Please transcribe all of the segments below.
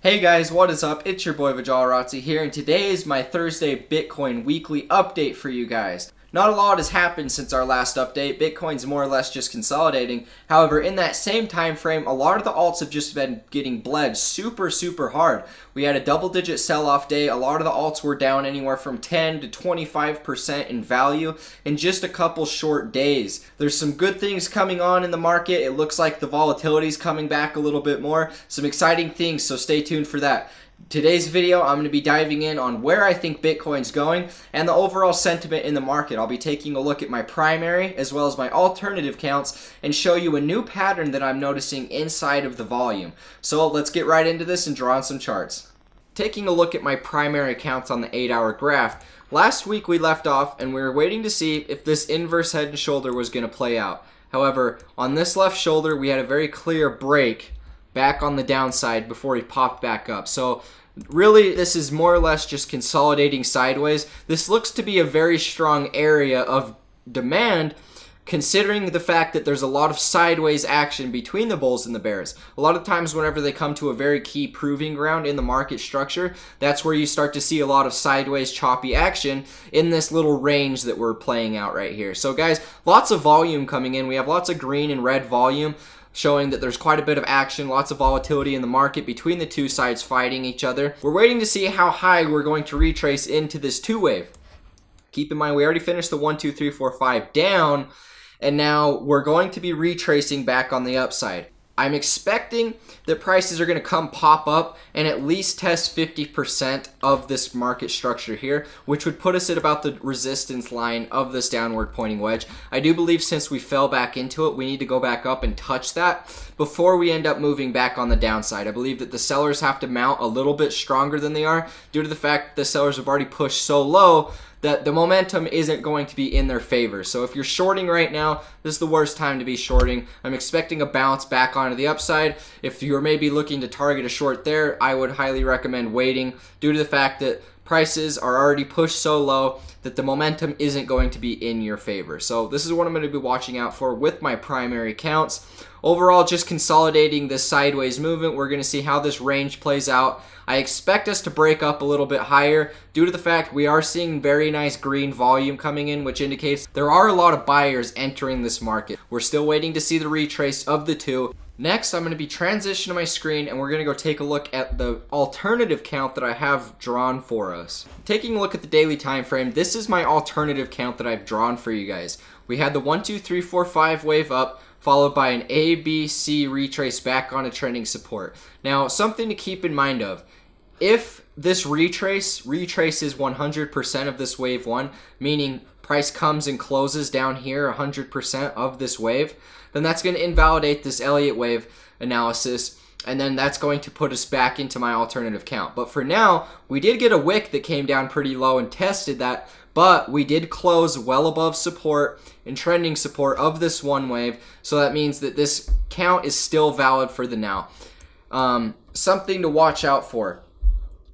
Hey guys, what is up? It's your boy Vajalrazzi here, and today is my Thursday Bitcoin weekly update for you guys. Not a lot has happened since our last update. Bitcoin's more or less just consolidating. However, in that same time frame, a lot of the alts have just been getting bled super hard. We had a double-digit sell-off day. A lot of the alts were down anywhere from 10 to 25% in value in just a couple short days. There's some good things coming on in the market. It looks like the volatility is coming back a little bit more. Some exciting things, so stay tuned for that. Today's video, I'm going to be diving in on where I think Bitcoin's going and the overall sentiment in the market. I'll be taking a look at my primary as well as my alternative counts and show you a new pattern that I'm noticing inside of the volume. So let's get right into this and draw on some charts. Taking a look at my primary counts on the 8-hour graph, last week we left off and we were waiting to see if this inverse head and shoulder was going to play out. However, on this left shoulder, we had a very clear break back on the downside before he popped back up. So really, this is more or less just consolidating sideways. This looks to be a very strong area of demand, considering the fact that there's a lot of sideways action between the bulls and the bears. A lot of times whenever they come to a very key proving ground in the market structure, that's where you start to see a lot of sideways choppy action in this little range that we're playing out right here. So guys, lots of volume coming in. We have lots of green and red volume, showing that there's quite a bit of action, lots of volatility in the market between the two sides fighting each other. We're waiting to see how high we're going to retrace into this two wave. Keep in mind, we already finished the 1, 2, 3, 4, 5 down, and now we're going to be retracing back on the upside. I'm expecting that prices are going to come pop up and at least test 50% of this market structure here, which would put us at about the resistance line of this downward pointing wedge. I do believe since we fell back into it, we need to go back up and touch that before we end up moving back on the downside. I believe that the sellers have to mount a little bit stronger than they are due to the fact that the sellers have already pushed so low that the momentum isn't going to be in their favor. So if you're shorting right now, this is the worst time to be shorting. I'm expecting a bounce back onto the upside. If you're maybe looking to target a short there, I would highly recommend waiting due to the fact that prices are already pushed so low that the momentum isn't going to be in your favor. So this is what I'm going to be watching out for with my primary counts. Overall, just consolidating this sideways movement. We're going to see how this range plays out. I expect us to break up a little bit higher due to the fact we are seeing very nice green volume coming in, which indicates there are a lot of buyers entering this market. We're still waiting to see the retrace of the two. Next, I'm going to be transitioning my screen and we're going to go take a look at the alternative count that I have drawn for us. Taking a look at the daily time frame, this is my alternative count that I've drawn for you guys. We had the 1, 2, 3, 4, 5 wave up, followed by an A, B, C retrace back on a trending support. Now, something to keep in mind of, if this retraces 100% of this wave 1, meaning price comes and closes down here 100% of this wave, then that's going to invalidate this Elliott wave analysis, and then that's going to put us back into my alternative count. But for now, we did get a wick that came down pretty low and tested that, but we did close well above support and trending support of this one wave, so that means that this count is still valid for the now. Something to watch out for.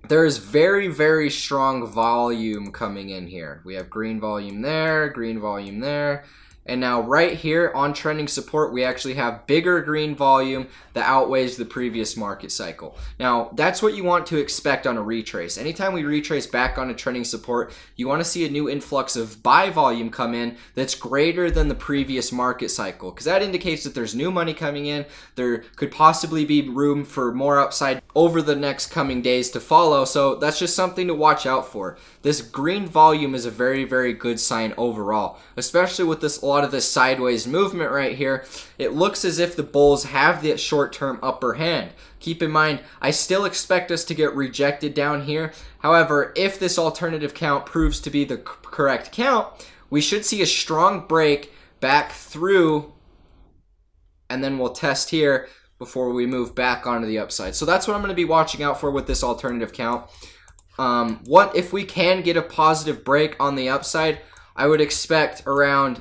There is very strong volume coming in here. We have green volume there, and now right here on trending support, we actually have bigger green volume that outweighs the previous market cycle. Now, that's what you want to expect on a retrace. Anytime we retrace back on a trending support, you want to see a new influx of buy volume come in that's greater than the previous market cycle, because that indicates that there's new money coming in. There could possibly be room for more upside over the next coming days to follow, so that's just something to watch out for. This green volume is a very good sign overall, especially with this a lot of this sideways movement right here. It looks as if the bulls have the short-term upper hand. Keep in mind, I still expect us to get rejected down here. However, if this alternative count proves to be the correct count, we should see a strong break back through, and then we'll test here before we move back onto the upside. So that's what I'm going to be watching out for with this alternative count. What if we can get a positive break on the upside? I would expect around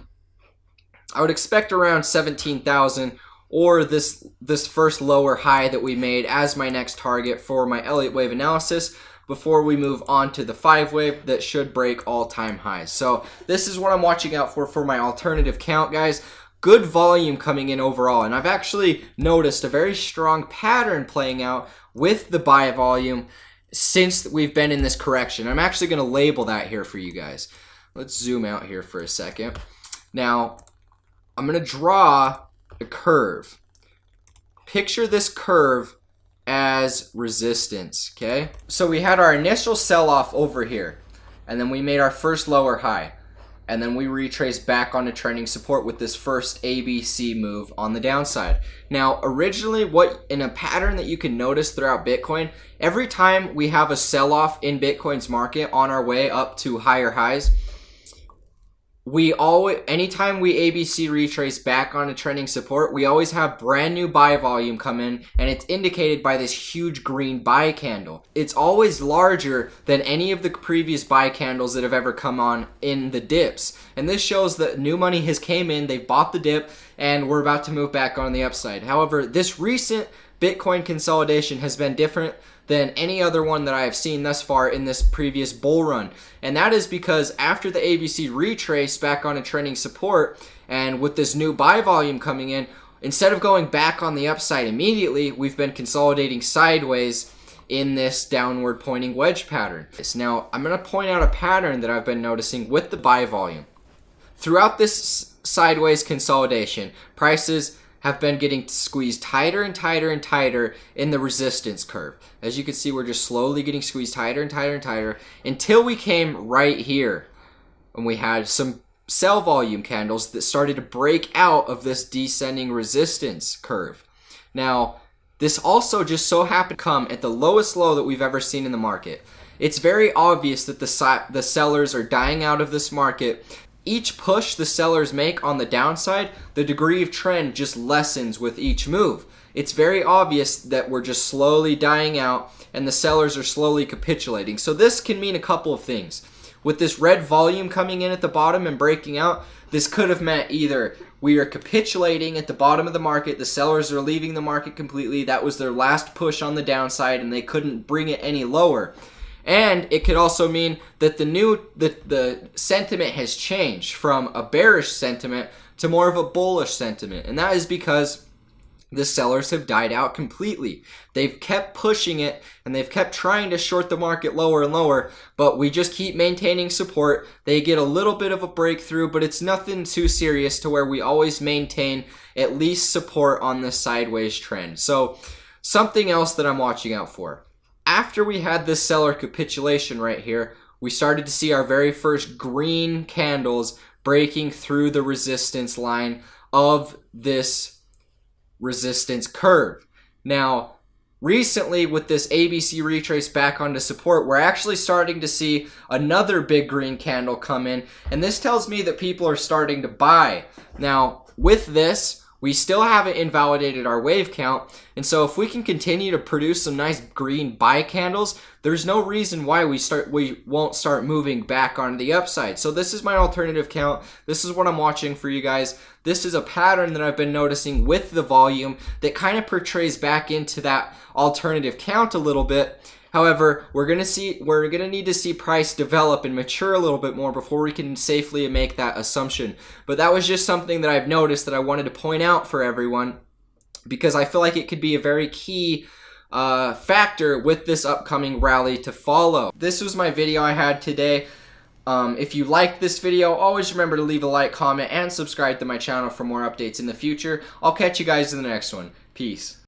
17,000 or this first lower high that we made as my next target for my Elliott wave analysis before we move on to the 5 wave that should break all-time highs. So this is what I'm watching out for my alternative count, guys. good volume coming in overall. And I've actually noticed a very strong pattern playing out with the buy volume since we've been in this correction. I'm actually going to label that here for you guys. Let's zoom out here for a second. Now, I'm going to draw a curve. Picture this curve as resistance, okay? So we had our initial sell-off over here, and then we made our first lower high, and then we retraced back onto trending support with this first ABC move on the downside. Now, originally, in a pattern that you can notice throughout Bitcoin, every time we have a sell-off in Bitcoin's market on our way up to higher highs, anytime we ABC retrace back onto trending support, we always have brand new buy volume come in, and it's indicated by this huge green buy candle. It's always larger than any of the previous buy candles that have ever come on in the dips. And this shows that new money has came in, they bought the dip, and we're about to move back on the upside. However, this recent Bitcoin consolidation has been different than any other one that I have seen thus far in this previous bull run. And that is because after the ABC retrace back on a trending support, and with this new buy volume coming in, instead of going back on the upside immediately, we've been consolidating sideways in this downward pointing wedge pattern. Now, I'm going to point out a pattern that I've been noticing with the buy volume. Throughout this sideways consolidation, prices have been getting squeezed tighter and tighter and tighter in the resistance curve. As you can see, we're just slowly getting squeezed tighter and tighter and tighter until we came right here, and we had some sell volume candles that started to break out of this descending resistance curve. Now, this also just so happened to come at the lowest low that we've ever seen in the market. It's very obvious that the sellers are dying out of this market. Each push the sellers make on the downside, the degree of trend just lessens with each move. It's very obvious that we're just slowly dying out and the sellers are slowly capitulating. So this can mean a couple of things. With this red volume coming in at the bottom and breaking out, this could have meant either we are capitulating at the bottom of the market, the sellers are leaving the market completely, that was their last push on the downside and they couldn't bring it any lower. And it could also mean that the sentiment has changed from a bearish sentiment to more of a bullish sentiment. And that is because the sellers have died out completely. They've kept pushing it and they've kept trying to short the market lower and lower, but we just keep maintaining support. They get a little bit of a breakthrough, but it's nothing too serious to where we always maintain at least support on this sideways trend. So something else that I'm watching out for. After we had this seller capitulation right here, we started to see our very first green candles breaking through the resistance line of this resistance curve. Now, recently with this ABC retrace back onto support, we're actually starting to see another big green candle come in, and this tells me that people are starting to buy. Now, with this, we still haven't invalidated our wave count, and so if we can continue to produce some nice green buy candles, there's no reason why we won't start moving back onto the upside. So this is my alternative count. This is what I'm watching for you guys. This is a pattern that I've been noticing with the volume that kind of portrays back into that alternative count a little bit. However, we're gonna need to see price develop and mature a little bit more before we can safely make that assumption. But that was just something that I've noticed that I wanted to point out for everyone, because I feel like it could be a very key factor with this upcoming rally to follow. This was my video I had today. If you liked this video, always remember to leave a like, comment, and subscribe to my channel for more updates in the future. I'll catch you guys in the next one. Peace.